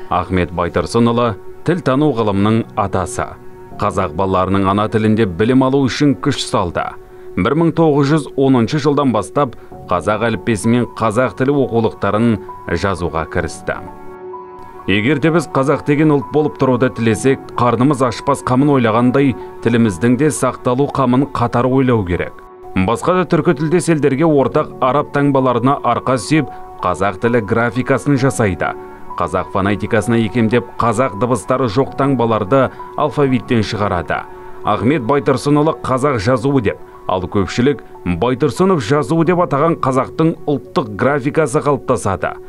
Ахмет Байтұрсынұлы тіл тану ғылымның атасы. Қазақ балаларының ана тілінде білім алу үшін күш салды. 1910 жылдан бастап қазақ әліппесі мен қазақ тілі оқулықтарын жазуға кірісті. Егер де біз қазақ деген ұлт болып тұруды тілесек, қарнымыз ашпас қамын ойлағандай, тіліміздің де сақталу қамын қатар ойлау керек. Басқа да түркі тілдес елдерге ортақ араб таңбаларына арқа сүйеп, қазақ тілі графикасын жасайды. Қазақ фонетикасына икемдеп, қазақ дыбыстары жоқ таңбаларды алфавиттен шығарады. Ахмет Байтұрсынұлы қазақ жазуы деп, ал көпшілік Байтұрсынов жазуы деп атаған қазақтың ұлттық графикасы қалыптасады.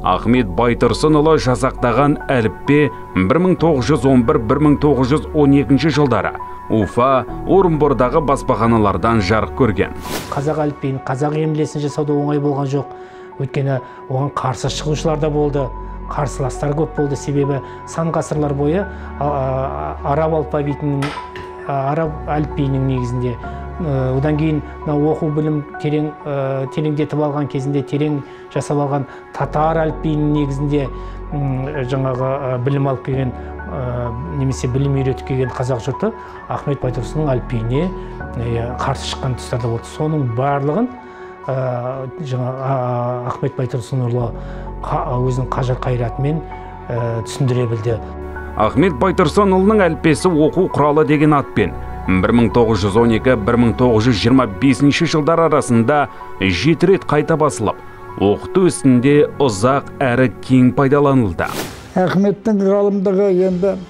Ахмет Байтұрсынұлы жасақтаған әліппе 1911-1912 жылдары Уфа, Орынбордағы баспаханалардан жарық көрген. Қазақ әліппесін, қазақ емлесін жасауда оңай болған жоқ. Өйткені оған қарсы шығушылар да болды, қарсыластар көп болды. Себебі сан ғасырлар бойы араб әліпбиінің негізінде, одан кейін оқу білім тереңдетіп алған кезінде, терең жасап алған татар әліпбиінің негізінде жаңағы білім алып келген, немесе білім үйретіп келген қазақ жұрты Ахмет Байтұрсынның әліпбиіне қарсы шыққан тұстарда болды. Соның барлығын Ахмет Байтұрсынұлы өзінің қажыр қайратымен түсіндіре білді. Ахмет Байтұрсынұлының әліппесі оқу құралы деген атпен 1912-1925 жылдар арасында 7 рет қайта басылып, оқыту ісінде ұзақ әрі кең пайдаланылды. Ахметтің ғалымдығы енді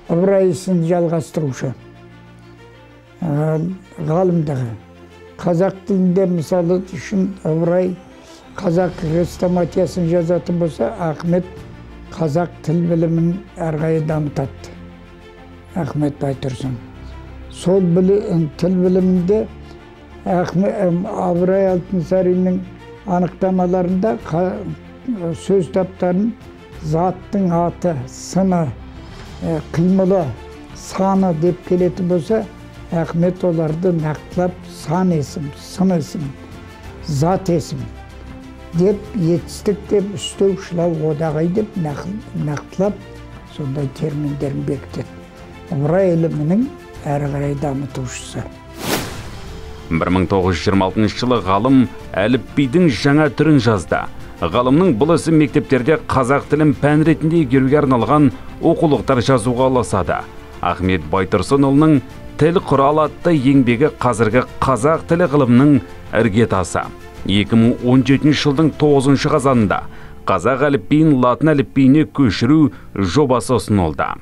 Ыбырай ісін жалғастырушы. Ғалымдығы. Қазақ тілінде мысалы үшін Ыбырай қазақ хрестоматиясын жазатын болса, Ахмет қазақ тіл білімін әрғайы дамытады. Ахмет Байтұрсын. Сол тіл білімінде Ыбырай Алтынсариннің анықтамаларында сөз таптарын заттың аты, сыны, қимылы, саны деп келетін болса, Ахмет оларды нақтылап сан есім, сын есім, зат есім деп, етістік деп, үстеу, шылау, одағай деп нақтылап сондай терминдерін бекітеді. Ыбырай ілімінің әрі қарай дамытушысы. 1926 жылы ғалым әліпбидің жаңа түрін жазды. Ғалымның бұл ісі мектептерде қазақ тілін пән ретінде игеруге арналған оқулықтар жазуға ұласады. Ахмет Байтұрсынұлының тіл құралы атты еңбегі қазіргі қазақ тілі ғылымның іргетасы. 2017 жылдың 9 қазанында қазақ әліпбиін латын әліпбиіне көшіру жобасы ұсынылды.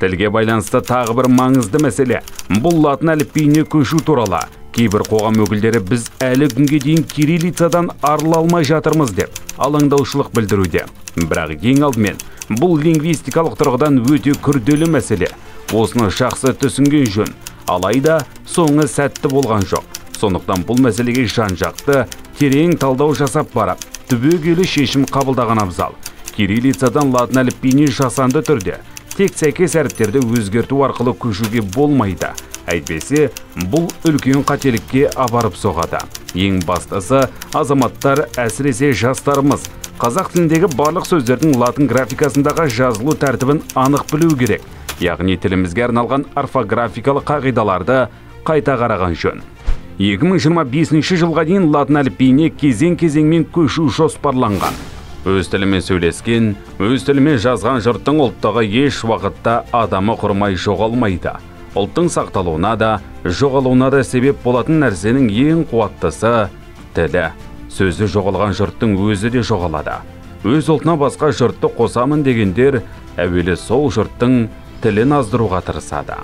Тілге байланысты тағы бір маңызды мәселе. Бұл латын әліпбиіне көшу туралы кейбір қоғам өкілдері біз әлі күнге дейін кириллицадан арыла алмай жатырмыз деп алаңдаушылық білдіруде. Бірақ ең алдымен бұл лингвистикалық тұрғыдан өте күрделі мәселе. Осыны жақсы түсінген жөн, алайда соңы сәтті болған жоқ. Сондықтан бұл мәселеге жан-жақты терең талдау жасап барып, түбегейлі шешім қабылдаған абзал. Кириллицадан латын әліпбиіне жасанды түрде тек сәйкес әріптерді өзгерту арқылы көшуге болмайды. Әйтпесе, бұл үлкен қателікке апарып соғады. Ең бастысы, азаматтар, әсіресе жастарымыз, қазақ тіліндегі барлық сөздердің латын графикасындағы жазылу тәртібін анық білу керек. Яғни тілімізге арналған орфографикалық қағидаларды қайта қараған жөн. 2025 жылға дейін латын әліпбиіне кезең-кезеңмен көшу жоспарланған. Өз тілімен сөйлескен, өз тілімен жазған жұрттың ұлттығы еш уақытта адамы құрмай жоғалмайды. Ұлттың сақталуына да, жоғалуына да себеп болатын нәрсенің ең қуаттысы тілі. Сөзі жоғалған жұрттың өзі де жоғалады. Өз ұлтына басқа жұртты қосамын дегендер әуелі сол жұрттың тілін аздыруға тырысады.